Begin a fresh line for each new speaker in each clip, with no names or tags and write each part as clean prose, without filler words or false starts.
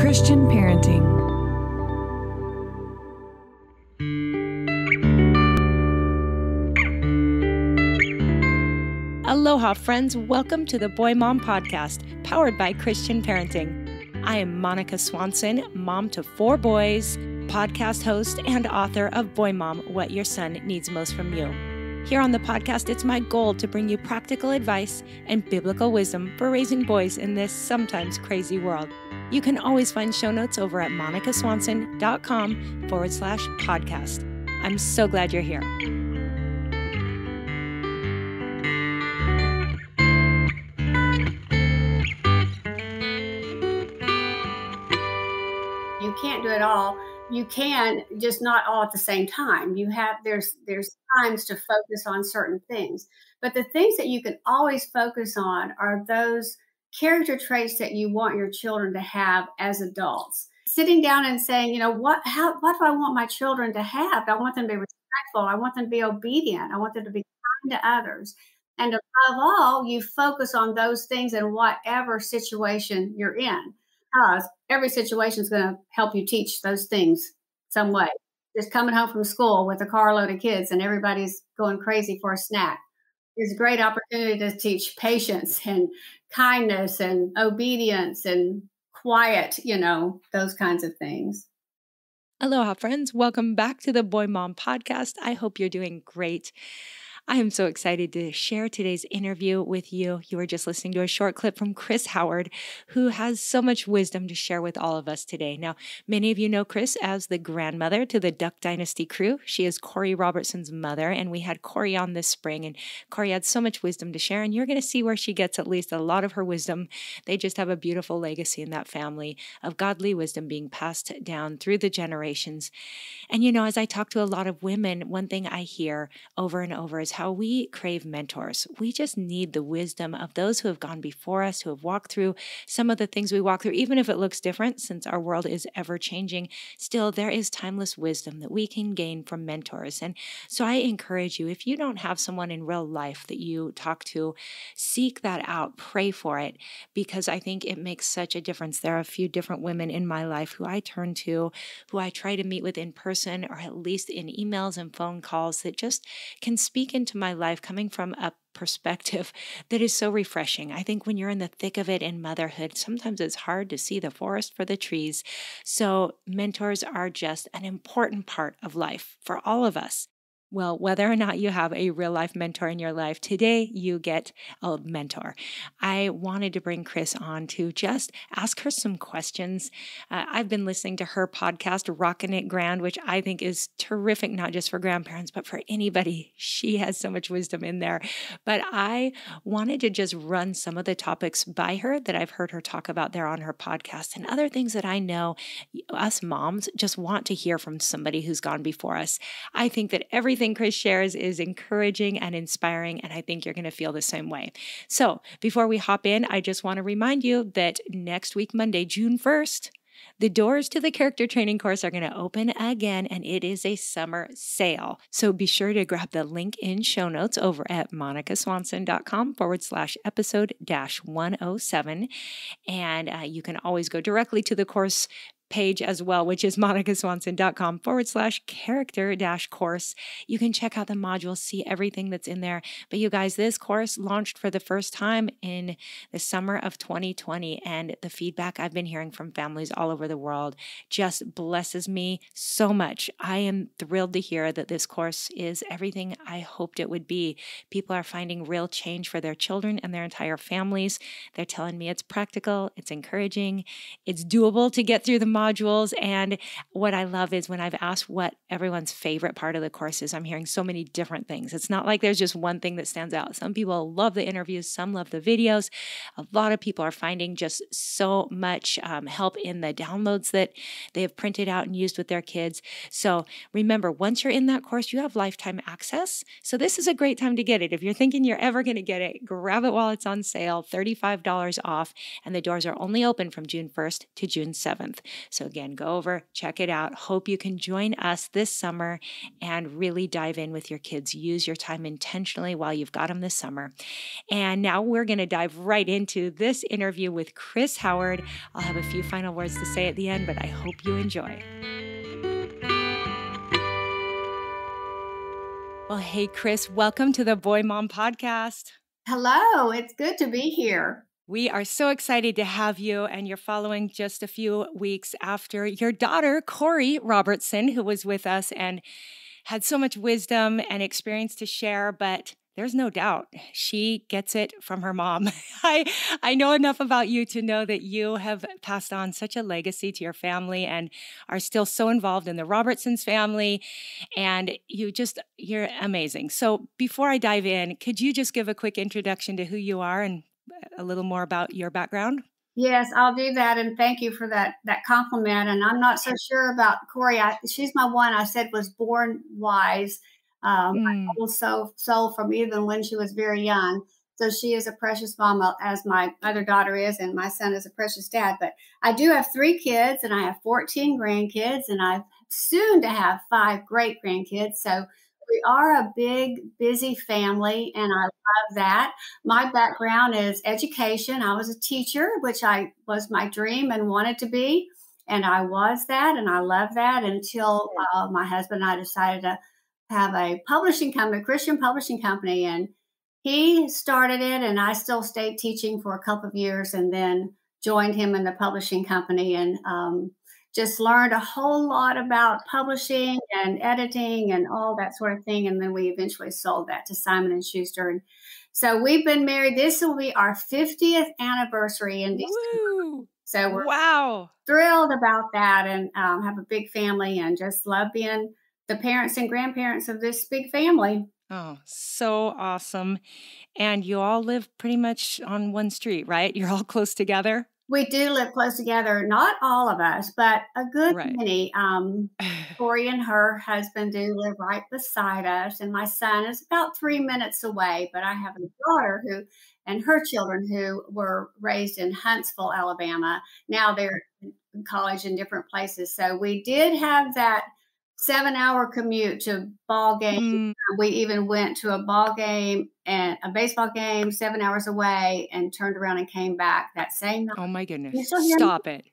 Christian parenting.
Aloha, friends. Welcome to the Boy Mom Podcast, powered by Christian Parenting. I am Monica Swanson, mom to 4 boys, podcast host, and author of Boy Mom, What Your Son Needs Most From You. Here on the podcast, it's my goal to bring you practical advice and biblical wisdom for raising boys in this sometimes crazy world. You can always find show notes over at monicaswanson.com/podcast. I'm so glad you're here.
You can't do it all. You can, just not all at the same time. There's times to focus on certain things. But the things that you can always focus on are those character traits that you want your children to have as adults. Sitting down and saying, what do I want my children to have? I want them to be respectful. I want them to be obedient. I want them to be kind to others. And above all, you focus on those things in whatever situation you're in. Because every situation is going to help you teach those things some way. Just coming home from school with a carload of kids and everybody's going crazy for a snack. It's a great opportunity to teach patience and kindness and obedience and quiet, those kinds of things.
Aloha, friends. Welcome back to the Boy Mom Podcast. I hope you're doing great. I am so excited to share today's interview with you. You were just listening to a short clip from Chrys Howard, who has so much wisdom to share with all of us today. Now, many of you know Chryss as the grandmother to the Duck Dynasty crew. She is Korie Robertson's mother, and we had Korie on this spring, and Korie had so much wisdom to share, and you're going to see where she gets at least a lot of her wisdom. They just have a beautiful legacy in that family of godly wisdom being passed down through the generations. And as I talk to a lot of women, one thing I hear over and over is how we crave mentors. We just need the wisdom of those who have gone before us, who have walked through some of the things we walk through, even if it looks different, since our world is ever changing. Still, there is timeless wisdom that we can gain from mentors. And so I encourage you, if you don't have someone in real life that you talk to, seek that out, pray for it, because I think it makes such a difference. There are a few different women in my life who I turn to, who I try to meet with in person or at least in emails and phone calls that just can speak into my life coming from a perspective that is so refreshing. I think when you're in the thick of it in motherhood, sometimes it's hard to see the forest for the trees. So mentors are just an important part of life for all of us. Well, whether or not you have a real life mentor in your life, today you get a mentor. I wanted to bring Chryss on to just ask her some questions. I've been listening to her podcast, Rockin' It Grand, which I think is terrific, not just for grandparents, but for anybody. She has so much wisdom in there. But I wanted to just run some of the topics by her that I've heard her talk about there on her podcast and other things that I know us moms just want to hear from somebody who's gone before us. I think that everything Chryss shares is encouraging and inspiring, and I think you're going to feel the same way. So before we hop in, I just want to remind you that next week, Monday, June 1st, the doors to the character training course are going to open again, and it is a summer sale. So be sure to grab the link in show notes over at monicaswanson.com/episode-107. And you can always go directly to the course page as well, which is monicaswanson.com/character-course. You can check out the modules, see everything that's in there. But you guys, this course launched for the first time in the summer of 2020, and the feedback I've been hearing from families all over the world just blesses me so much. I am thrilled to hear that this course is everything I hoped it would be. People are finding real change for their children and their entire families. They're telling me it's practical, it's encouraging, it's doable to get through the modules. And what I love is when I've asked what everyone's favorite part of the course is, I'm hearing so many different things. It's not like there's just one thing that stands out. Some people love the interviews, some love the videos. A lot of people are finding just so much help in the downloads that they have printed out and used with their kids. So remember, once you're in that course, you have lifetime access. So this is a great time to get it. If you're thinking you're ever going to get it, grab it while it's on sale, $35 off. And the doors are only open from June 1st to June 7th. So again, go over, check it out. Hope you can join us this summer and really dive in with your kids. Use your time intentionally while you've got them this summer. And now we're going to dive right into this interview with Chrys Howard. I'll have a few final words to say at the end, but I hope you enjoy. Well, hey, Chrys, welcome to the Boy Mom Podcast.
Hello, it's good to be here.
We are so excited to have you, and you're following just a few weeks after your daughter, Korie Robertson, who was with us and had so much wisdom and experience to share, but there's no doubt she gets it from her mom. I know enough about you to know that you have passed on such a legacy to your family and are still so involved in the Robertsons family, and you're amazing. So before I dive in, could you just give a quick introduction to who you are and a little more about your background?
Yes, I'll do that, and thank you for that compliment. And I'm not so sure about Korie. She's my one I said was born wise. My whole soul from even when she was very young. So she is a precious mama, as my other daughter is, and my son is a precious dad. But I do have 3 kids, and I have 14 grandkids, and I'm soon to have 5 great grandkids. So we are a big, busy family, and I love that. My background is education. I was a teacher, which I was my dream and wanted to be. And I was that, and I love that until my husband and I decided to have a publishing company, a Christian publishing company. And he started it, and I still stayed teaching for a couple of years and then joined him in the publishing company and just learned a whole lot about publishing and editing and all that sort of thing. And then we eventually sold that to Simon & Schuster. And so we've been married. This will be our 50th anniversary in December.
Woo!
So we're
wow,
thrilled about that, and have a big family and just love being the parents and grandparents of this big family.
Oh, so awesome. And you all live pretty much on one street, right? You're all close together?
We do live close together. Not all of us, but a good many. Korie and her husband do live right beside us, and my son is about 3 minutes away. But I have a daughter and her children who were raised in Huntsville, Alabama. Now they're in college in different places. So we did have that 7-hour commute to ball games. We even went to a ball game and a baseball game 7 hours away and turned around and came back that same night.
Oh my goodness. Stop it.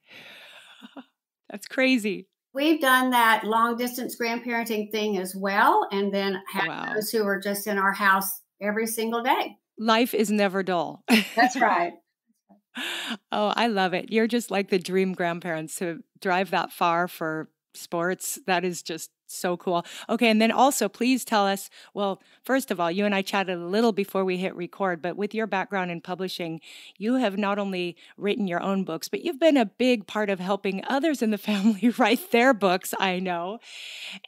That's crazy.
We've done that long distance grandparenting thing as well. And then have those who are just in our house every single day.
Life is never dull.
That's right.
Oh, I love it. You're just like the dream grandparents to drive that far for sports. That is just so cool. Okay. And then also, please tell us, well, first of all, you and I chatted a little before we hit record, but with your background in publishing, you have not only written your own books, but you've been a big part of helping others in the family write their books, I know,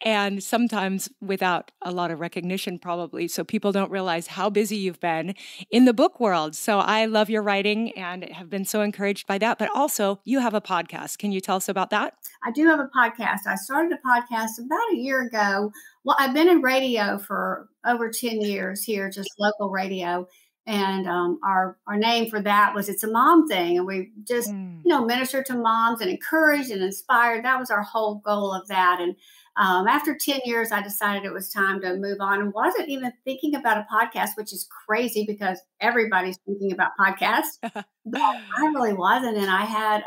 and sometimes without a lot of recognition, probably. So people don't realize how busy you've been in the book world. So I love your writing and have been so encouraged by that. But also, you have a podcast. Can you tell us about that?
I do have a podcast. I started a podcast about a year ago. Well, I've been in radio for over 10 years here, just local radio. And our name for that was It's a Mom Thing. And we just, minister to moms and encourage and inspire. That was our whole goal of that. And after 10 years, I decided it was time to move on and wasn't even thinking about a podcast, which is crazy because everybody's thinking about podcasts. But I really wasn't. And I had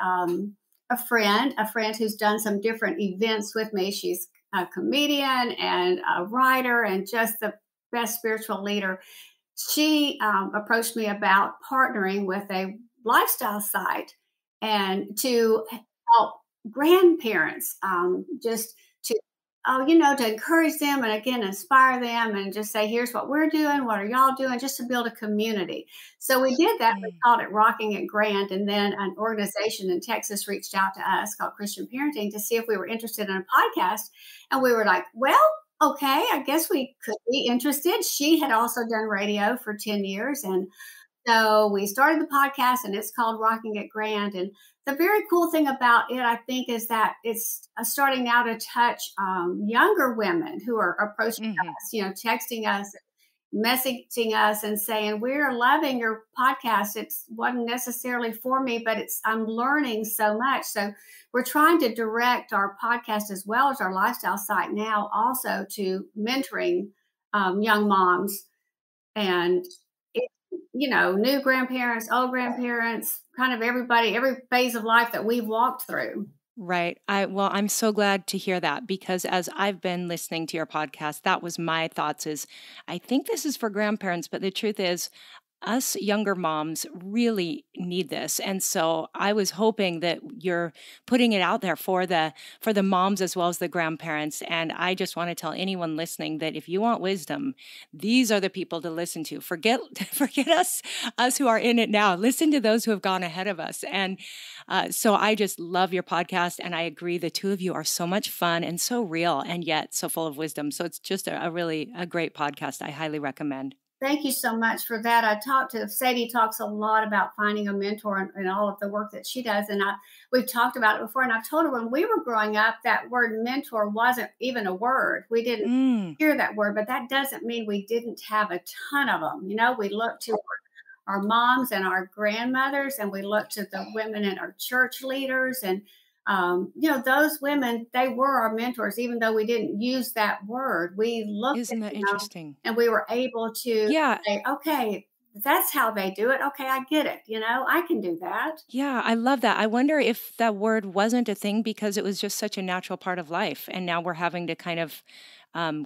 a friend who's done some different events with me. She's a comedian and a writer and just the best spiritual leader. She approached me about partnering with a lifestyle site and to help grandparents just to encourage them and again, inspire them and just say, here's what we're doing. What are y'all doing? Just to build a community. So we did that. We called it Rocking It Grand. And then an organization in Texas reached out to us called Christian Parenting to see if we were interested in a podcast. And we were like, well, okay, I guess we could be interested. She had also done radio for 10 years. And so we started the podcast and it's called Rocking It Grand. And the very cool thing about it, I think, is that it's starting now to touch younger women who are approaching us, texting us, messaging us and saying, we're loving your podcast. It wasn't necessarily for me, but I'm learning so much. So we're trying to direct our podcast as well as our lifestyle site now also to mentoring young moms and, new grandparents, old grandparents, kind of everybody, every phase of life that we've walked through.
Right. I'm so glad to hear that, because as I've been listening to your podcast, that was my thoughts is I think this is for grandparents, but the truth is us younger moms really need this. And so I was hoping that you're putting it out there for the moms as well as the grandparents. And I just want to tell anyone listening that if you want wisdom, these are the people to listen to. Forget forget us who are in it now. Listen to those who have gone ahead of us. And so I just love your podcast, and I agree the two of you are so much fun and so real and yet so full of wisdom. So it's just a really a great podcast. I highly recommend.
Thank you so much for that. Sadie talks a lot about finding a mentor and all of the work that she does. And we've talked about it before. And I've told her when we were growing up, that word mentor wasn't even a word. We didn't hear that word, but that doesn't mean we didn't have a ton of them. We look to our moms and our grandmothers, and we look to the women in our church leaders. And those women, they were our mentors, even though we didn't use that word. We looked
Isn't
at
that
them
interesting?
and we were able to
Yeah.
say, okay, that's how they do it. Okay, I get it. I can do that.
Yeah, I love that. I wonder if that word wasn't a thing because it was just such a natural part of life. And now we're having to kind of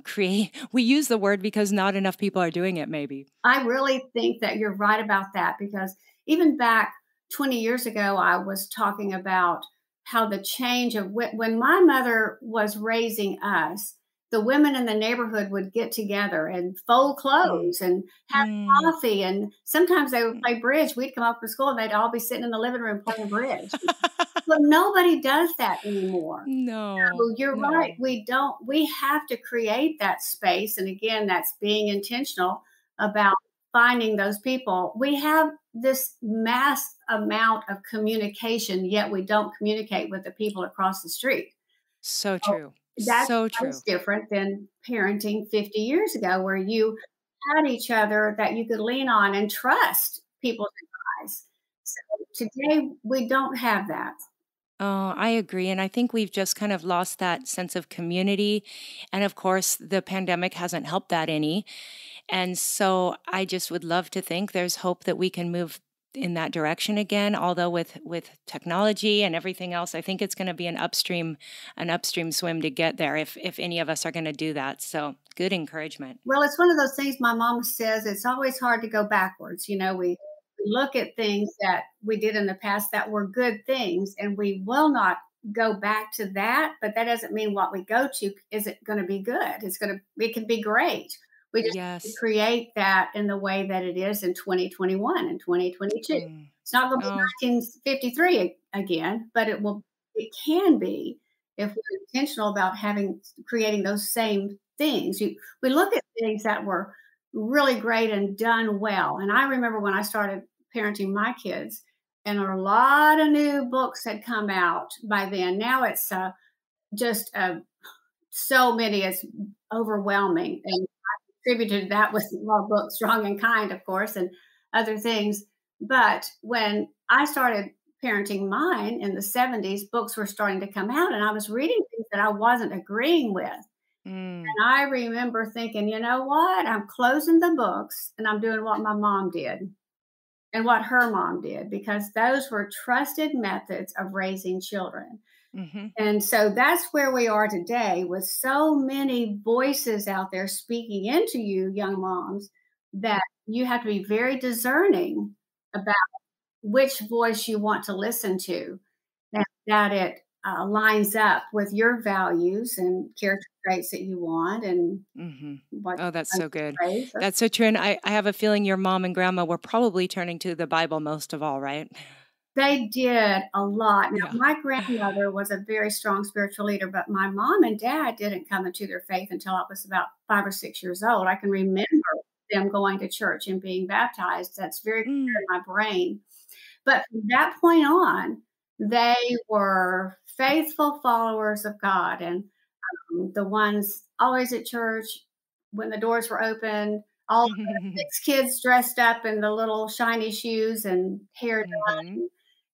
create, we use the word because not enough people are doing it, maybe.
I really think that you're right about that, because even back 20 years ago, I was talking about how the change of when my mother was raising us, the women in the neighborhood would get together and fold
Mm.
clothes and have
Mm.
coffee. And sometimes they would play bridge. We'd come up from school and they'd all be sitting in the living room playing bridge. But nobody does that anymore.
No,
So you're right.
no.
We have to create that space. And again, that's being intentional about finding those people. We have this mass amount of communication, yet we don't communicate with the people across the street.
So
So
true.
that
So
is
true.
different than parenting 50 years ago, where you had each other that you could lean on and trust people's advice. So today, we don't have that.
Oh, I agree. And I think we've just kind of lost that sense of community. And of course, the pandemic hasn't helped that any. And so I just would love to think there's hope that we can move in that direction again. Although with technology and everything else, I think it's going to be an upstream swim to get there if any of us are going to do that. So good encouragement.
Well, it's one of those things my mom says, it's always hard to go backwards. We look at things that we did in the past that were good things, and we will not go back to that. But that doesn't mean what we go to isn't going to be good. It can be great. We just have to
Yes.
create that in the way that it is in 2021 and 2022.
Mm.
It's not going to
Oh,
be 1953 again, but it can be if we're intentional about creating those same things. We look at things that were really great and done well. And I remember when I started parenting my kids, and a lot of new books had come out by then. Now it's just so many, it's overwhelming. And I contributed that with my book, Strong and Kind, of course, and other things. But when I started parenting mine in the 70s, books were starting to come out, and I was reading things that I wasn't agreeing with.
mm.
And I remember thinking, you know what? I'm closing the books and I'm doing what my mom did and what her mom did, because those were trusted methods of raising children.
Hmm.
And so that's where we are today, with so many voices out there speaking into you, young moms, that you have to be very discerning about which voice you want to listen to, and that it lines up with your values and character traits that you want and
Hmm.
what
Oh, that's
you
so good.
raise.
That's so true. And I have a feeling your mom and grandma were probably turning to the Bible most of all, right?
They did a lot. Now,
Yeah.
my grandmother was a very strong spiritual leader, but my mom and dad didn't come into their faith until I was about 5 or 6 years old. I can remember them going to church and being baptized. That's very clear
Mm.
in my brain. But from that point on, they were faithful followers of God, and the ones always at church when the doors were open, all 6 kids dressed up in the little shiny shoes and hair
Hmm.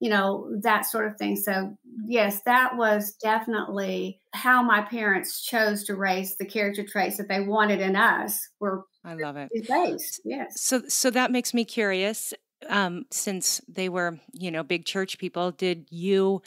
done, that sort of thing. So, yes, that was definitely how my parents chose to raise the character traits that they wanted in us were
I love it.
based.
S-
Yes.
So that makes me curious. Since they were, big church people, did you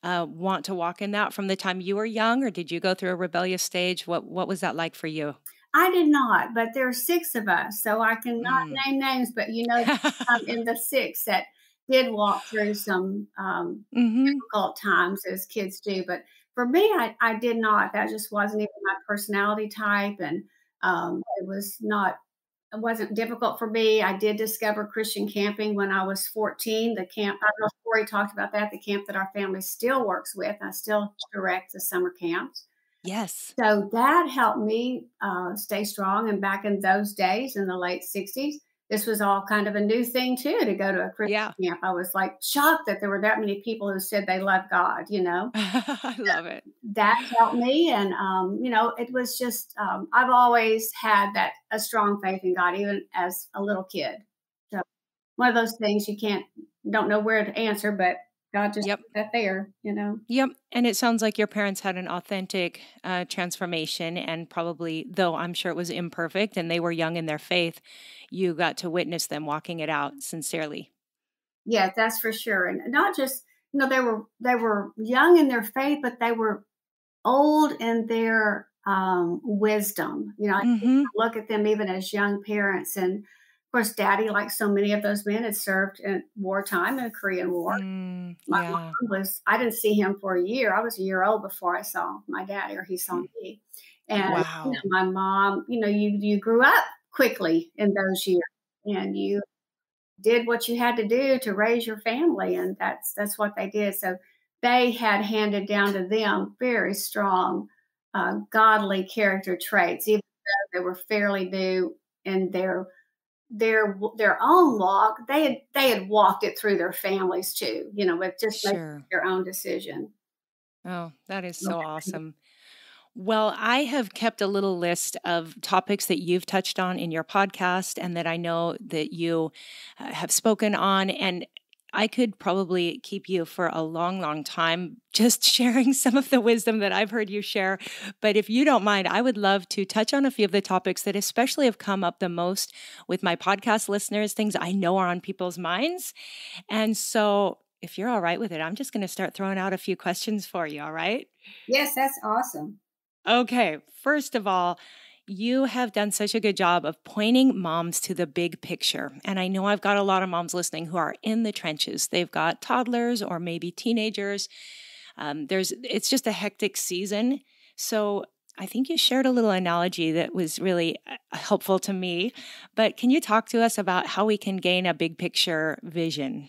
want to walk in that from the time you were young, or did you go through a rebellious stage? What was that like for you?
I did not, but there are 6 of us, so I cannot
Mm.
name names, but in the 6 that did walk through some,
Hmm.
difficult times as kids do, but for me, I did not. That just wasn't even my personality type, and, it wasn't difficult for me. I did discover Christian camping when I was 14. The camp, I don't know if Korie talked about that, the camp that our family still works with. I still direct the summer camps.
Yes.
So that helped me stay strong. And back in those days, in the late 60s, this was all kind of a new thing too to go to a Christian
Yeah.
camp. I was like shocked that there were that many people who said they love God.
I love it.
That helped me. And, it was just, I've always had a strong faith in God, even as a little kid. So one of those things don't know where to answer, but God just
Yep.
put that there.
Yep. And it sounds like your parents had an authentic transformation, and probably, though I'm sure it was imperfect and they were young in their faith, you got to witness them walking it out sincerely.
Yeah, that's for sure. And not just, they were young in their faith, but they were old in their wisdom. I
Hmm.
look at them even as young parents. And of course, Daddy, like so many of those men, had served in wartime in the Korean War.
Mm,
My
yeah.
I didn't see him for a year. I was a year old before I saw my daddy, or he saw
Mm.
me. And
Wow.
my mom, you grew up quickly in those years, and you did what you had to do to raise your family, and that's what they did. So they had handed down to them very strong, godly character traits, even though they were fairly new in their own walk. They had walked it through their families too, with just making
Sure.
their own decision.
Oh, that is so
Okay.
awesome. Well, I have kept a little list of topics that you've touched on in your podcast and that I know that you have spoken on. And I could probably keep you for a long, long time just sharing some of the wisdom that I've heard you share. But if you don't mind, I would love to touch on a few of the topics that especially have come up the most with my podcast listeners, things I know are on people's minds. And so if you're all right with it, I'm just going to start throwing out a few questions for you. All right.
Yes, that's awesome.
Okay, first of all, you have done such a good job of pointing moms to the big picture. And I know I've got a lot of moms listening who are in the trenches. They've got toddlers or maybe teenagers. It's just a hectic season. So I think you shared a little analogy that was really helpful to me. But can you talk to us about how we can gain a big picture vision?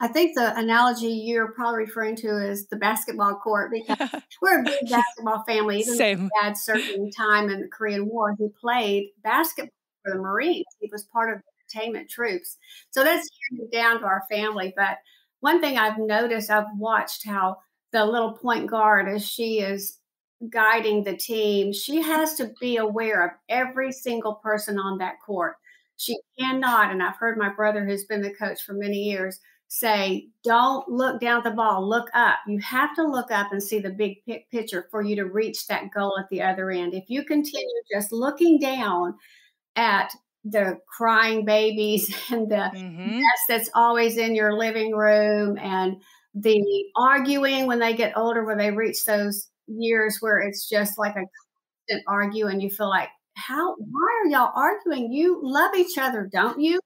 I think the analogy you're probably referring to is the basketball court, because we're a big basketball family. Even
Same.
though Dad served in time in the Korean War, he played basketball for the Marines. He was part of the entertainment troops. So that's handed down to our family. But one thing I've noticed, I've watched how the little point guard, as she is guiding the team, she has to be aware of every single person on that court. She cannot, and I've heard my brother, who's been the coach for many years, say, don't look down at the ball, look up. You have to look up and see the big picture for you to reach that goal at the other end. If you continue just looking down at the crying babies and the
Hmm.
mess that's always in your living room, and the arguing when they get older, where they reach those years where it's just like a constant argue, and you feel like, why are y'all arguing? You love each other, don't you?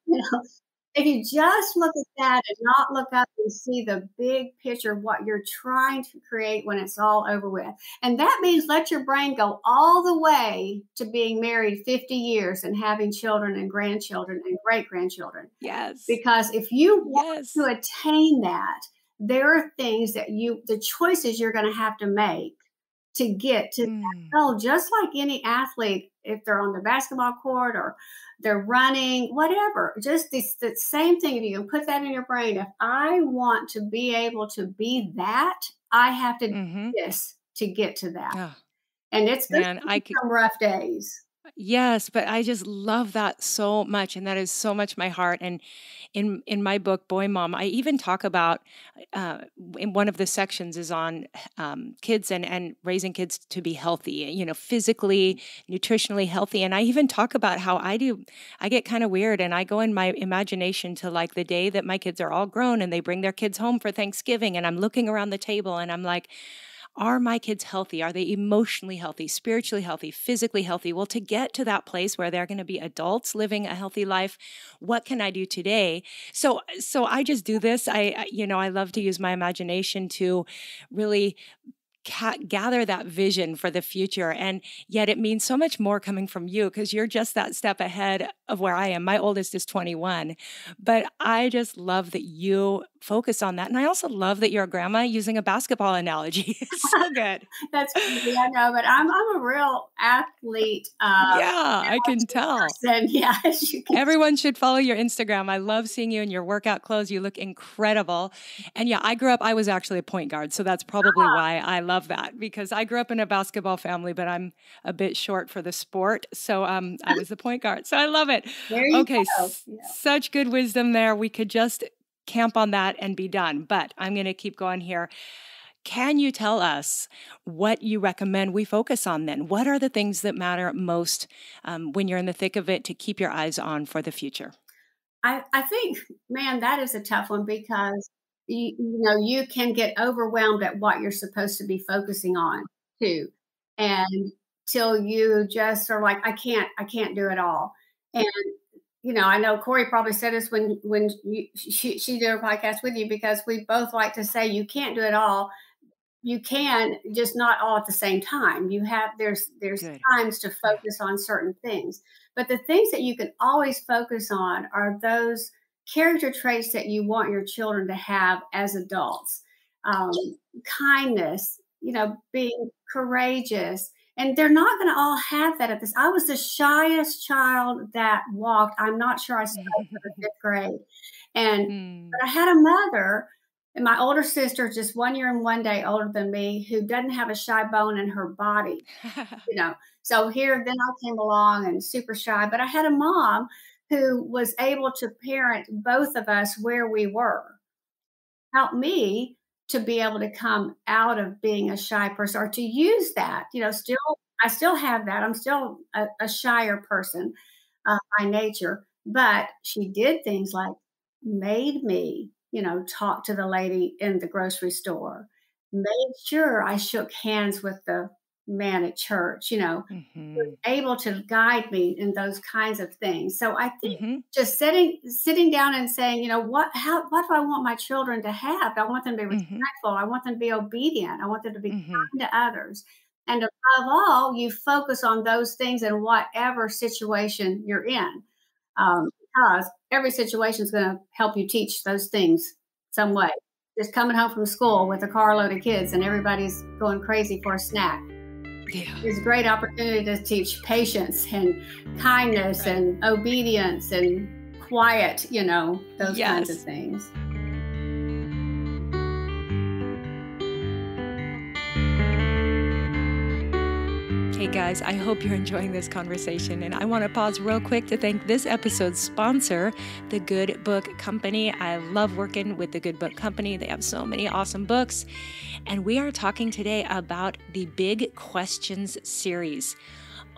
If you just look at that and not look up and see the big picture of what you're trying to create when it's all over with. And that means let your brain go all the way to being married 50 years and having children and grandchildren and great grandchildren.
Yes.
Because if you want to
Yes.
attain that, there are things the choices you're going to have to make to get to that
Mm.
goal. Just like any athlete, if they're on the basketball court or they're running, whatever, just the same thing. If you can put that in your brain, if I want to be able to be that, I have to do
Hmm.
this to get to that.
Oh,
And it's going
man,
to be some rough days.
Yes, but I just love that so much, and that is so much my heart. And in my book, Boy Mom, I even talk about in one of the sections is on kids and raising kids to be healthy, physically, nutritionally healthy. And I even talk about how I get kind of weird, and I go in my imagination to like the day that my kids are all grown and they bring their kids home for Thanksgiving, and I'm looking around the table and I'm like, are my kids healthy? Are they emotionally healthy, spiritually healthy, physically healthy? Well, to get to that place where they're going to be adults living a healthy life, what can I do today? So I just do this. I love to use my imagination to really gather that vision for the future. And yet it means so much more coming from you because you're just that step ahead of where I am. My oldest is 21, but I just love that you focus on that. And I also love that you're a grandma using a basketball analogy. It's so good.
That's crazy, I know, but I'm a real athlete
Yeah, I can tell.
person. Yeah, as you can.
Everyone should follow your Instagram. I love seeing you in your workout clothes. You look incredible. And yeah, I was actually a point guard. So that's probably why I love that because I grew up in a basketball family, but I'm a bit short for the sport. So I was the point guard. So I love it.
There you
Okay,
go. Yeah.
such good wisdom there. We could just camp on that and be done. But I'm going to keep going here. Can you tell us what you recommend we focus on then? What are the things that matter most when you're in the thick of it to keep your eyes on for the future?
I think, man, that is a tough one because you can get overwhelmed at what you're supposed to be focusing on too, and till you just are like, I can't do it all. And I know Korie probably said this she did her podcast with you because we both like to say you can't do it all. You can, just not all at the same time. There's
Good.
times to
Yeah.
focus on certain things, but the things that you can always focus on are those character traits that you want your children to have as adults. um, Kindness, being courageous. And they're not going to all have that at this. I was the shyest child that walked. I'm not sure I started for the fifth grade. And
Hmm.
but I had a mother, and my older sister, just 1 year and 1 day older than me, who doesn't have a shy bone in her body. So here, then I came along and super shy, but I had a mom who was able to parent both of us where we were, help me to be able to come out of being a shy person or to use that. I still have that. I'm still a shyer person by nature, but she did things like made me, talk to the lady in the grocery store, made sure I shook hands with the man at church, was
Hmm.
able to guide me in those kinds of things. So I think
Hmm.
just sitting down and saying, what do I want my children to have? I want them to be
Hmm.
respectful. I want them to be obedient. I want them to be
Hmm.
kind to others. And above all, you focus on those things in whatever situation you're in, because every situation is going to help you teach those things some way. Just coming home from school with a carload of kids and everybody's going crazy for a snack
Yeah.
is a great opportunity to teach patience and kindness
Right.
and obedience and quiet, those kinds of
Yes.
things.
Hey guys, I hope you're enjoying this conversation. And I want to pause real quick to thank this episode's sponsor, The Good Book Company. I love working with The Good Book Company. They have so many awesome books. And we are talking today about the Big Questions series.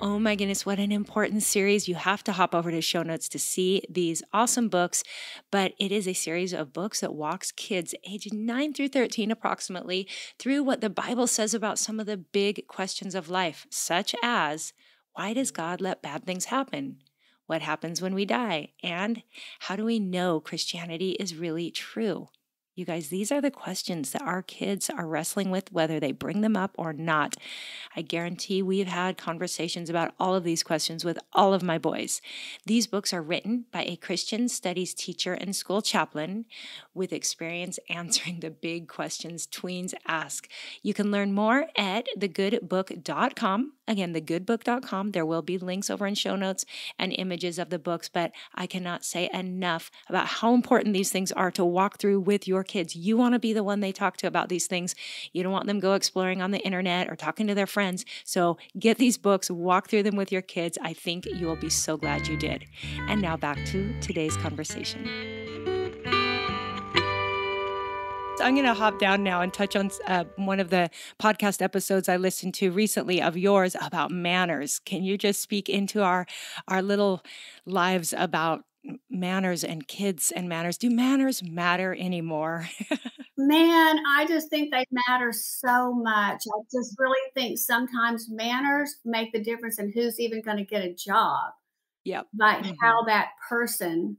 Oh my goodness, what an important series. You have to hop over to show notes to see these awesome books. But it is a series of books that walks kids aged 9 through 13 approximately through what the Bible says about some of the big questions of life, such as why does God let bad things happen? What happens when we die? And how do we know Christianity is really true? You guys, these are the questions that our kids are wrestling with, whether they bring them up or not. I guarantee we've had conversations about all of these questions with all of my boys. These books are written by a Christian studies teacher and school chaplain with experience answering the big questions tweens ask. You can learn more at thegoodbook.com. Again, thegoodbook.com. There will be links over in show notes and images of the books, but I cannot say enough about how important these things are to walk through with your kids. You want to be the one they talk to about these things. You don't want them go exploring on the internet or talking to their friends. So get these books, walk through them with your kids. I think you will be so glad you did. And now back to today's conversation. I'm going to hop down now and touch on one of the podcast episodes I listened to recently of yours about manners. Can you just speak into our little lives about manners and kids and manners? Do manners matter anymore?
Man, I just think they matter so much. I just really think sometimes manners make the difference in who's even going to get a job.
Yep.
Like how that person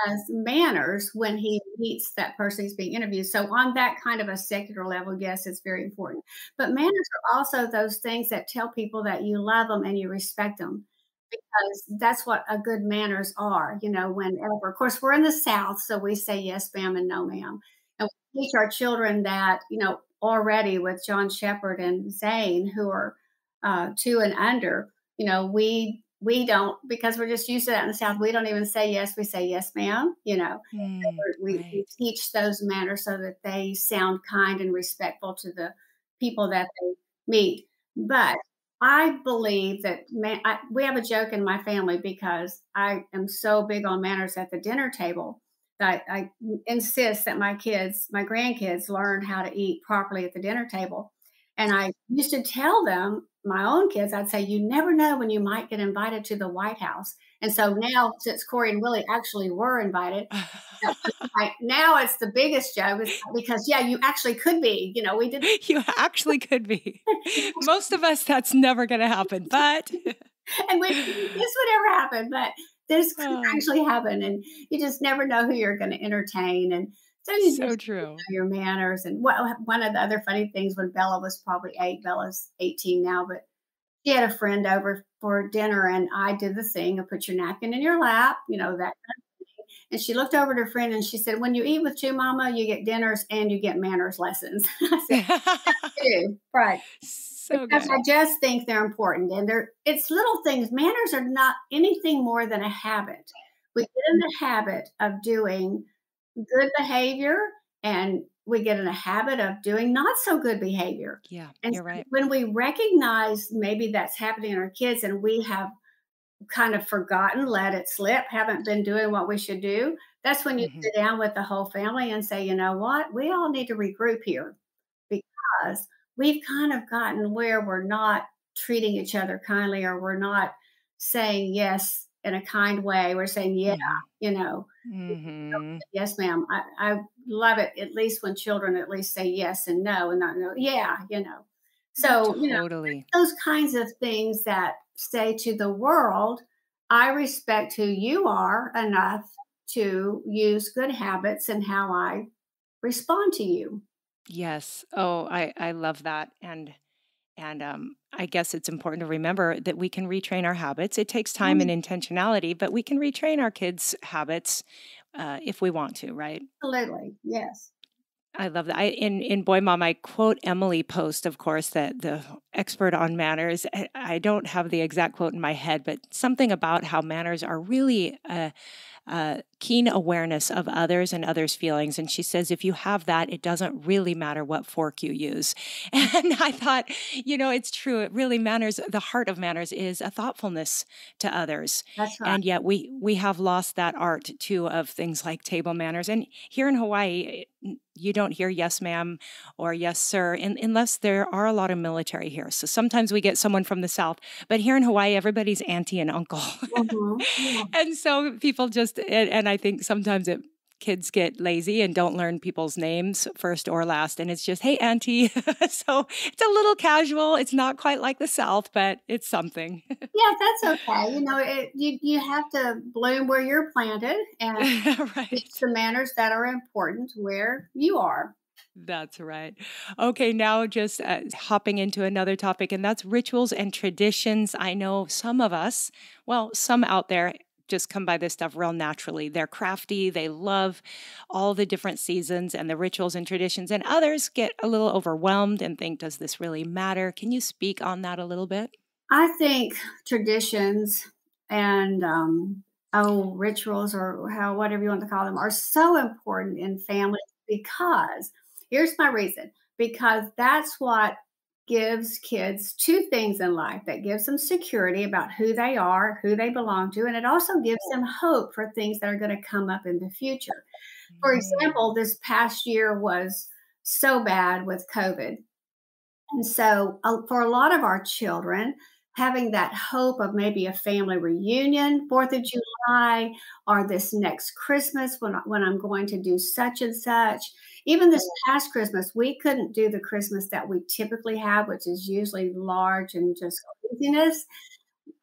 has manners when he meets that person he's being interviewed. So on that kind of a secular level, yes, it's very important. But manners are also those things that tell people that you love them and you respect them, because that's what a good manners are. Whenever, of course, we're in the South, so we say yes, ma'am, and no, ma'am. And we teach our children that, already with John Shepherd and Zane, who are 2 and under, we don't, because we're just used to that in the South. We don't even say yes. We say yes, ma'am. We teach those manners so that they sound kind and respectful to the people that they meet. But I believe that we have a joke in my family, because I am so big on manners at the dinner table that I insist that my grandkids learn how to eat properly at the dinner table. And I used to tell them, my own kids, I'd say, you never know when you might get invited to the White House. And so now, since Korie and Willie actually were invited, now it's the biggest joke, because, yeah, you actually could be. We did.
You actually could be. Most of us, that's never going to happen. But
and this would ever happen, but this could actually happen, and you just never know who you're going to entertain. And so you just
true.
Know your manners. And one of the other funny things, when Bella was probably 8, Bella's 18 now, but she had a friend over for dinner, and I did the thing of put your napkin in your lap, that kind of thing. And she looked over at her friend and she said, when you eat with 2 Mama, you get dinners and you get manners lessons. I said, that's true. Right.
So
because
good.
I just think they're important, and it's little things. Manners are not anything more than a habit. We get in the habit of doing good behavior, and we get in a habit of doing not so good behavior.
Yeah,
and
you're right.
When we recognize maybe that's happening in our kids, and we have kind of forgotten, let it slip, haven't been doing what we should do, that's when you sit down with the whole family and say, you know what, we all need to regroup here, because we've kind of gotten where we're not treating each other kindly, or we're not saying yes in a kind way. We're saying, yeah, yes, ma'am. I love it. At least when children at least say yes and no, and not no. Yeah, So,
totally.
Those kinds of things that say to the world, I respect who you are enough to use good habits and how I respond to you.
Yes. Oh, I love that. And I guess it's important to remember that we can retrain our habits. It takes time and intentionality, but we can retrain our kids' habits if we want to, right?
Absolutely. Yes.
I love that. In Boy Mom, I quote Emily Post, of course, that the expert on manners. I don't have the exact quote in my head, but something about how manners are really keen awareness of others and others' feelings. And she says, if you have that, it doesn't really matter what fork you use. And I thought, it's true. It really matters. The heart of manners is a thoughtfulness to others.
That's right.
And yet we have lost that art too of things like table manners. And here in Hawaii, you don't hear yes, ma'am, or yes, sir, unless there are a lot of military here. So sometimes we get someone from the South, but here in Hawaii, everybody's auntie and uncle.
Yeah.
And so people just, and I think sometimes kids get lazy and don't learn people's names first or last. And it's just, hey, auntie. So it's a little casual. It's not quite like the South, but it's something.
Yeah, that's okay. You have to bloom where you're planted, and
right.
It's the manners that are important where you are.
That's right. Okay, now just hopping into another topic, and that's rituals and traditions. I know some of us, some out there just come by this stuff real naturally. They're crafty. They love all the different seasons and the rituals and traditions. And others get a little overwhelmed and think, does this really matter? Can you speak on that a little bit?
I think traditions and rituals, or how whatever you want to call them, are so important in families because here's my reason. Because that's what gives kids two things in life: that gives them security about who they are, who they belong to, and it also gives them hope for things that are going to come up in the future. For
Mm.
example, this past year was so bad with COVID. And so, for a lot of our children, having that hope of maybe a family reunion, 4th of July, or this next Christmas when I'm going to do such and such. Even this past Christmas, we couldn't do the Christmas that we typically have, which is usually large and just craziness.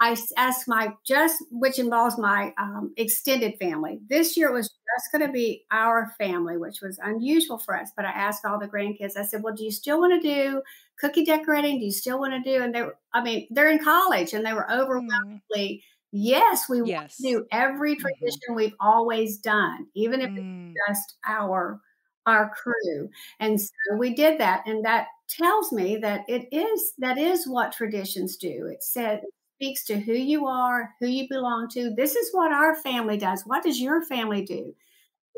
Asked which involves my extended family. This year it was just going to be our family, which was unusual for us. But I asked all the grandkids, I said, well, do you still want to do cookie decorating? Do you still want to do? And they're in college and they were
Mm.
overwhelmingly, yes, we want to
Yes.
do every
Hmm.
tradition we've always done, even if it's
Mm.
just our crew. And so we did that. And that tells me that that is what traditions do. It speaks to who you are, who you belong to. This is what our family does. What does your family do?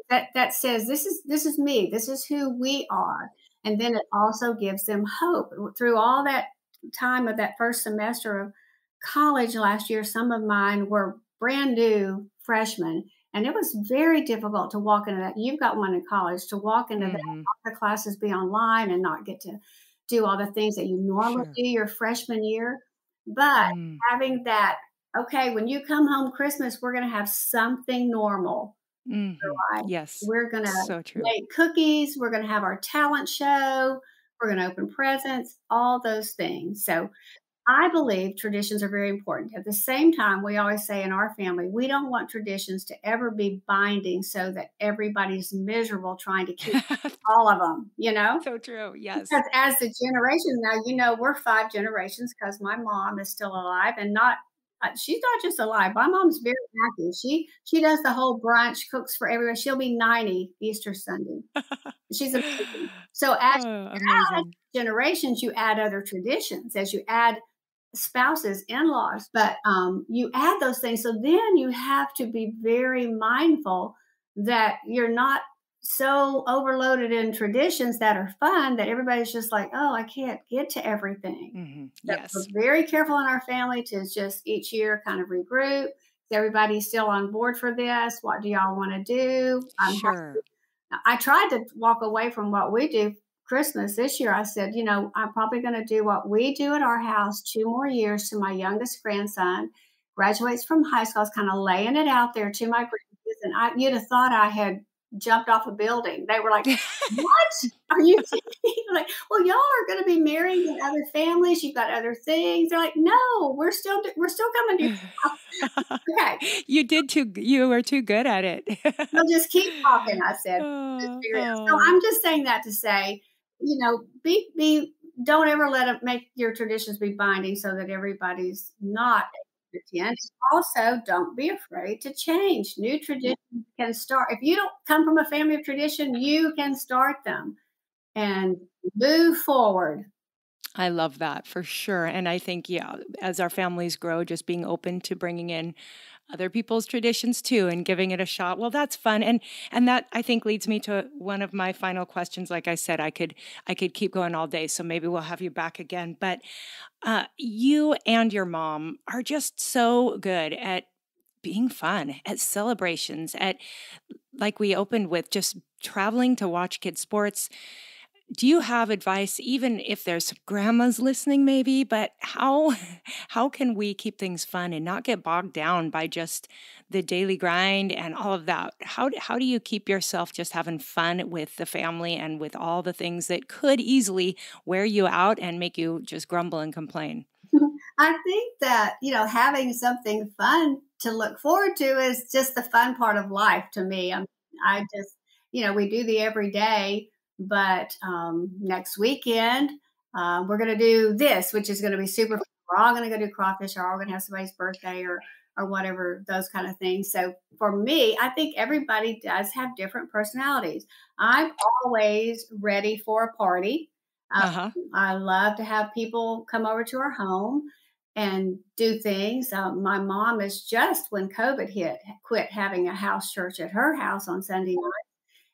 That says this is me. This is who we are. And then it also gives them hope. Through all that time of that first semester of college last year, some of mine were brand new freshmen, and it was very difficult to walk into that. You've got one in college, to walk into that,
Hmm.
the classes be online and not get to do all the things that you normally
Sure.
do your freshman year. But
Mm.
having that, okay, when you come home Christmas, we're going to have something normal.
Hmm.
Right.
Yes.
We're going to
So true.
make cookies. We're going to have our talent show. We're going to open presents, all those things. So I believe traditions are very important. At the same time, we always say in our family, we don't want traditions to ever be binding so that everybody's miserable trying to keep all of them, you know?
So true. Yes.
Because as the generation now, we're 5 generations because my mom is still alive, and not she's not just alive. My mom's very active. She does the whole brunch, cooks for everyone. She'll be 90 Easter Sunday. She's amazing. So as
Oh,
you add
amazing.
generations, you add other traditions, as you add spouses, in-laws, but you add those things. So then you have to be very mindful that you're not so overloaded in traditions that are fun that everybody's just like, oh, I can't get to everything. So
Yes.
we're very careful in our family to just each year kind of regroup. Is everybody still on board for this? What do y'all want to do?
Sure.
I tried to walk away from what we do Christmas this year. I said, I'm probably going to do what we do at our house 2 more years to my youngest grandson, graduates from high school. I was kind of laying it out there to my grandkids. And you'd have thought I had jumped off a building. They were like, what are you thinking? Like, well, y'all are going to be married in other families. You've got other things. They're like, no, we're still coming to your house. Okay.
You were too good at it.
We'll just keep talking, I said. Just
Oh,
figure it out. So
oh.
I'm just saying that to say, be don't ever let it make your traditions be binding so that everybody's not able to attend. Also, don't be afraid to change. New traditions can start. If you don't come from a family of tradition, you can start them and move forward.
I love that for sure. And I think, yeah, as our families grow, just being open to bringing in other people's traditions too and giving it a shot. Well, that's fun. And that I think leads me to one of my final questions. Like I said, I could keep going all day. So maybe we'll have you back again. But you and your mom are just so good at being fun, at celebrations, at like we opened with just traveling to watch kids' sports. Do you have advice, even if there's grandmas listening, maybe, but how how can we keep things fun and not get bogged down by just the daily grind and all of that? How do you keep yourself just having fun with the family and with all the things that could easily wear you out and make you just grumble and complain?
I think that, having something fun to look forward to is just the fun part of life to me. I just, we do the everyday, but next weekend, we're going to do this, which is going to be super fun. We're all going to go do crawfish, or we're going to have somebody's birthday, or or whatever, those kind of things. So for me, I think everybody does have different personalities. I'm always ready for a party.
Uh-huh.
I love to have people come over to our home and do things. My mom is just when COVID hit, quit having a house church at her house on Sunday night.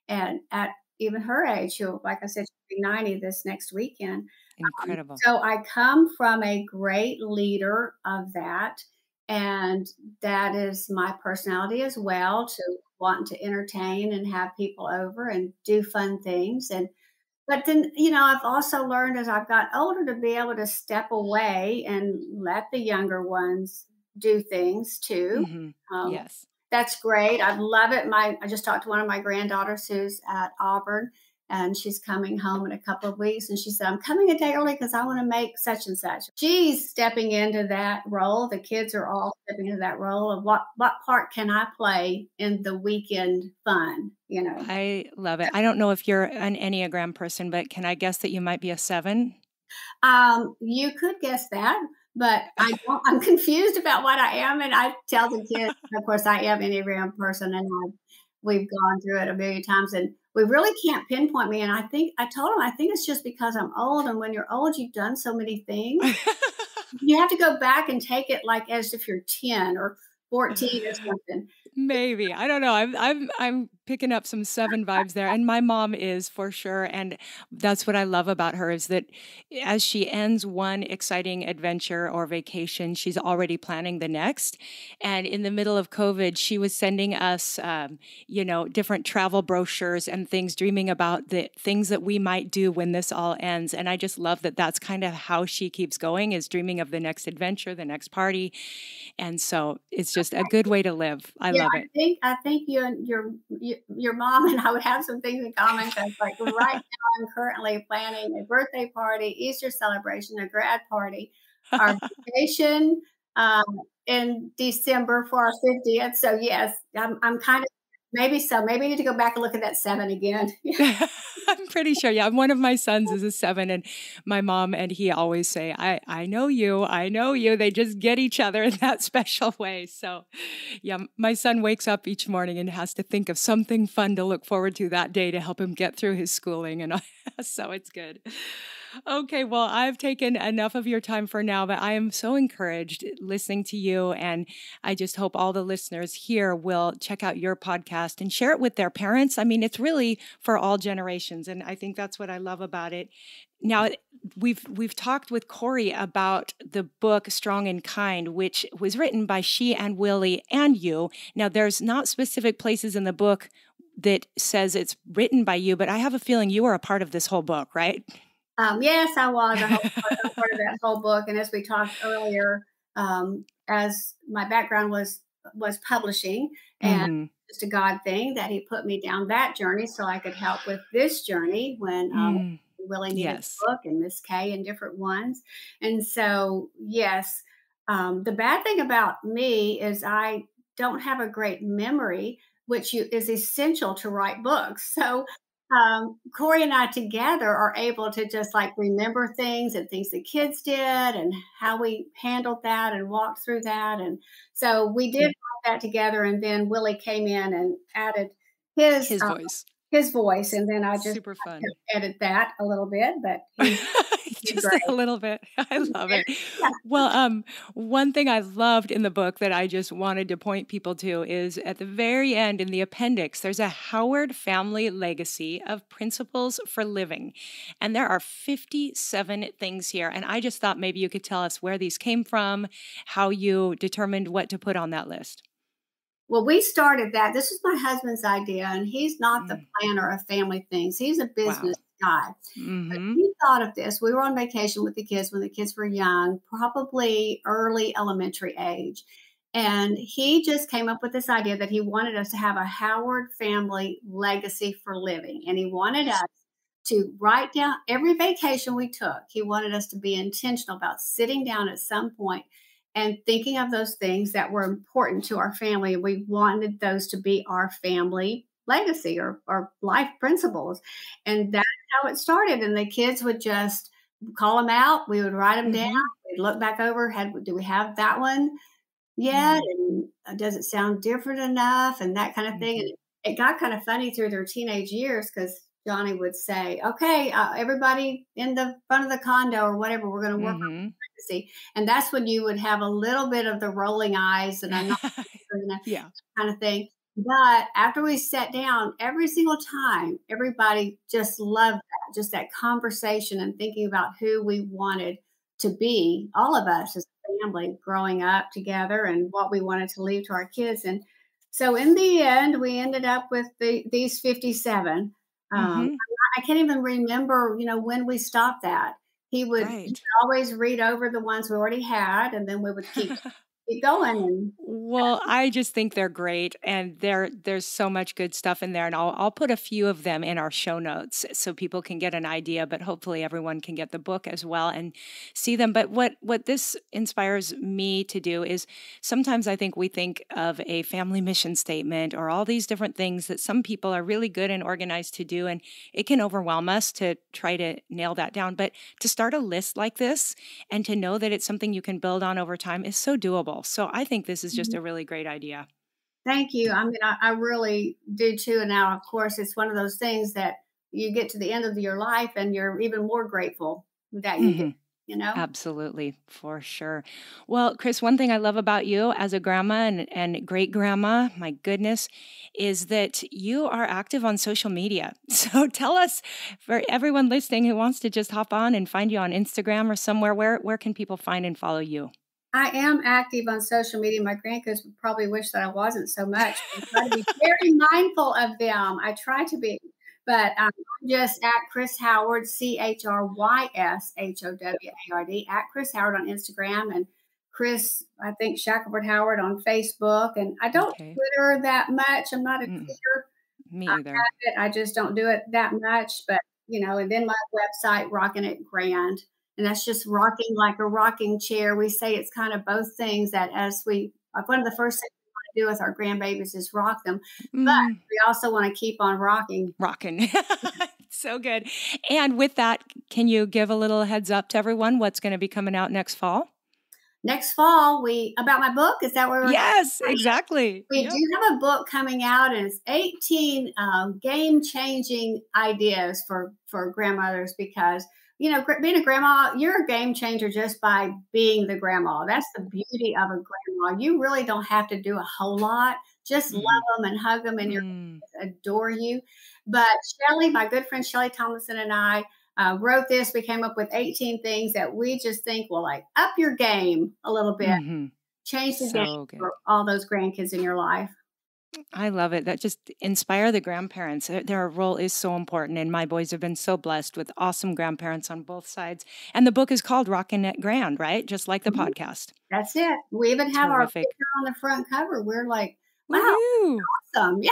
And at even her age, she'll, like I said, she'll be 90 this next weekend.
Incredible.
So I come from a great leader of that. And that is my personality as well, to want to entertain and have people over and do fun things. And but then, I've also learned as I've got older to be able to step away and let the younger ones do things too.
Hmm.
Um,
Yes.
that's great. I love it. I just talked to one of my granddaughters who's at Auburn, and she's coming home in a couple of weeks. And she said, I'm coming a day early because I want to make such and such. She's stepping into that role. The kids are all stepping into that role of what part can I play in the weekend fun,
I love it. I don't know if you're an Enneagram person, but can I guess that you might be a 7?
You could guess that, but I'm confused about what I am. And I tell the kids, of course, I am an Enneagram person, and we've gone through it a million times, and we really can't pinpoint me. And I told them, I think it's just because I'm old. And when you're old, you've done so many things. You have to go back and take it like as if you're 10 or 14 or something.
Maybe. I don't know. I'm picking up some 7 vibes there. And my mom is for sure. And that's what I love about her is that as she ends one exciting adventure or vacation, she's already planning the next. And in the middle of COVID, she was sending us, different travel brochures and things, dreaming about the things that we might do when this all ends. And I just love that that's kind of how she keeps going, is dreaming of the next adventure, the next party. And so it's just a good way to live. I love it.
I think you and your mom and I would have some things in common, because like right now I'm currently planning a birthday party, Easter celebration, a grad party, our vacation in December for our 50th. So yes, I'm kind of maybe so. Maybe I need to go back and look at that 7 again.
I'm pretty sure. Yeah. One of my sons is a 7, and my mom and he always say, I know you. I know you. They just get each other in that special way. So yeah, my son wakes up each morning and has to think of something fun to look forward to that day to help him get through his schooling. And so it's good. Okay, well, I've taken enough of your time for now, but I am so encouraged listening to you. And I just hope all the listeners here will check out your podcast and share it with their parents. I mean, it's really for all generations. And I think that's what I love about it. Now, we've talked with Korie about the book Strong and Kind, which was written by she and Willie and you. Now, there's not specific places in the book that says it's written by you, but I have a feeling you are a part of this whole book, right?
Yes, I was a part of that whole book. And as we talked earlier, as my background was publishing, and
Mhm.
just a God thing that He put me down that journey so I could help with this journey when
Mm.
Willie needed
Yes.
a book, and Miss Kay and different ones. And so, yes, the bad thing about me is I don't have a great memory, which is essential to write books. So Korie and I together are able to just like remember things and things the kids did and how we handled that and walked through that. And so we did write that together. And then Willie came in and added his
His voice.
his voice, and then I just
Super fun.
edit that a little bit, but he's
Just
great.
a little bit. I love it.
Yeah.
Well, one thing I loved in the book that I just wanted to point people to is at the very end in the appendix, there's a Howard family legacy of principles for living. And there are 57 things here. And I just thought maybe you could tell us where these came from, how you determined what to put on that list.
Well, we started that. This is my husband's idea, and he's not the planner of family things. He's a
Wow.
business guy. But
Mm-hmm.
he thought of this. We were on vacation with the kids when the kids were young, probably early elementary age. And he just came up with this idea that he wanted us to have a Howard family legacy for living. And he wanted us to write down every vacation we took. He wanted us to be intentional about sitting down at some point and thinking of those things that were important to our family. And we wanted those to be our family legacy or life principles. And that's how it started. And the kids would just call them out. We would write them down.
Mm-hmm.
We'd look back over, do we have that one? yet? And does it sound different enough? And that kind of thing.
Mm-hmm.
And it got kind of funny through their teenage years because Johnny would say, okay, everybody in the front of the condo or whatever, we're going to work on
Mm-hmm.
pregnancy. And that's when you would have a little bit of the rolling eyes and I'm not
Yeah.
kind of thing. But after we sat down, every single time, everybody just loved that, just that conversation and thinking about who we wanted to be, all of us as a family growing up together and what we wanted to leave to our kids. And so in the end, we ended up with these 57.
Mm-hmm.
I can't even remember, when we stopped that. He would
Right.
always read over the ones we already had, and then we would keep going. And
Well, I just think they're great, and there's so much good stuff in there, and I'll put a few of them in our show notes so people can get an idea, but hopefully everyone can get the book as well and see them. But what this inspires me to do is sometimes I think we think of a family mission statement or all these different things that some people are really good and organized to do, and it can overwhelm us to try to nail that down. But to start a list like this and to know that it's something you can build on over time is so doable. So I think this is just a really great idea.
thank you. I mean, I really do too. And now, of course, it's one of those things that you get to the end of your life and you're even more grateful that you did,
Hmm.
you know?
Absolutely, for sure. Well, Chris, one thing I love about you as a grandma and great grandma, my goodness, is that you are active on social media. So tell us, for everyone listening who wants to just hop on and find you on Instagram or somewhere, where can people find and follow you?
I am active on social media. My grandkids would probably wish that I wasn't so much. I try to be very mindful of them. I try to be, but I'm just at Chrys Howard, ChrysHoward, at Chrys Howard on Instagram, and Chris, I think Shackelford Howard on Facebook. And I don't
Okay.
Twitter that much. I'm not a
Mm,
Twitter. I
me either.
have it. I just don't do it that much. But and then my website, Rocking It Grand, and that's just rocking like a rocking chair. We say it's kind of both things. That as we one of the first things we want to do with our grandbabies is rock them, but
Mm,
we also want to keep on rocking.
rocking. So good. And with that, can you give a little heads up to everyone what's going to be coming out next fall?
Next fall, we about my book. Is that where we're?
Yes, exactly.
We
Yep.
do have a book coming out, and it's 18 game-changing ideas for grandmothers because being a grandma, you're a game changer just by being the grandma. That's the beauty of a grandma. You really don't have to do a whole lot. Just love
Hmm.
them and hug them, and your
Mm.
kids adore you. But Shelly, my good friend Shelly Tomlinson, and I wrote this. We came up with 18 things that we just think will like up your game a little bit,
Hmm.
change the game
So good.
for all those grandkids in your life.
I love it. That just inspire the grandparents. Their role is so important. And my boys have been so blessed with awesome grandparents on both sides. And the book is called Rockin' It Grand, right? Just like the
Mhm.
podcast.
That's it. We even have our
Terrific.
picture on the front cover. We're like, wow,
Woohoo.
awesome. Yeah,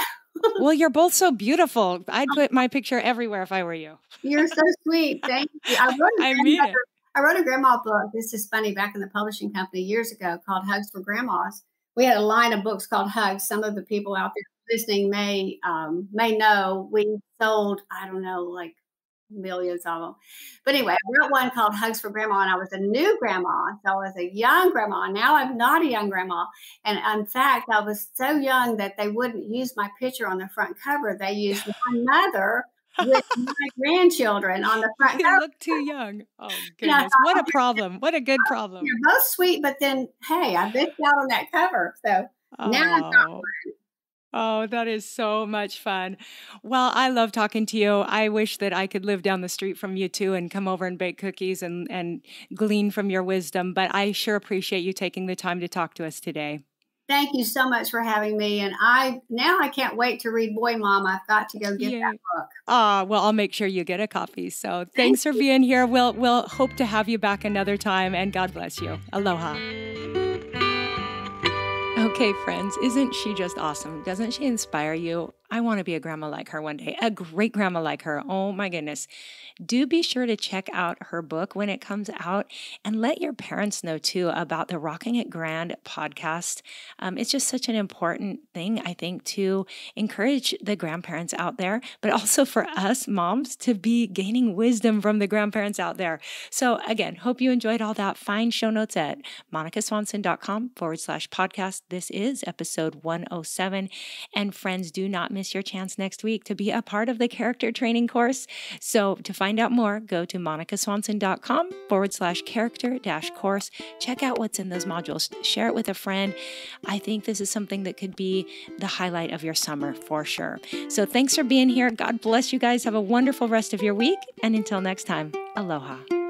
Well, you're both so beautiful. I'd put my picture everywhere if I were you.
you're so sweet. Thank you.
I mean it.
I wrote a grandma book. This is funny. Back in the publishing company years ago, called Hugs for Grandmas. We had a line of books called Hugs. Some of the people out there listening may know we sold. I don't know, like millions of them. But anyway, I wrote one called Hugs for Grandma, and I was a new grandma. So I was a young grandma. Now I'm not a young grandma. And in fact, I was so young that they wouldn't use my picture on the front cover. They used my mother with my grandchildren on the front
You
cover.
look too young. Oh,
And I
goodness. What
thought,
a problem. What a good problem.
you're both sweet, but then, hey, I missed out on that cover. So now I've got
Oh. Oh, that is so much fun. Well, I love talking to you. I wish that I could live down the street from you too and come over and bake cookies and glean from your wisdom. But I sure appreciate you taking the time to talk to us today.
Thank you so much for having me. And I can't wait to read Boy Mom. I've got to go get that
Yay.
book.
Well, I'll make sure you get a copy. So
Thank
thanks for being here. We'll hope to have you back another time, and God bless you. Aloha. Okay, friends, isn't she just awesome? Doesn't she inspire you? I want to be a grandma like her one day, a great grandma like her. Oh my goodness. Do be sure to check out her book when it comes out, and let your parents know too about the Rocking It Grand podcast. It's just such an important thing, I think, to encourage the grandparents out there, but also for us moms to be gaining wisdom from the grandparents out there. So again, hope you enjoyed all that. Find show notes at monicaswanson.com/podcast. This is episode 107. And friends, do not miss your chance next week to be a part of the character training course. So to find out more, go to monicaswanson.com/character-course. Check out what's in those modules. Share it with a friend. I think this is something that could be the highlight of your summer for sure. So thanks for being here. God bless you guys. Have a wonderful rest of your week. And until next time, aloha.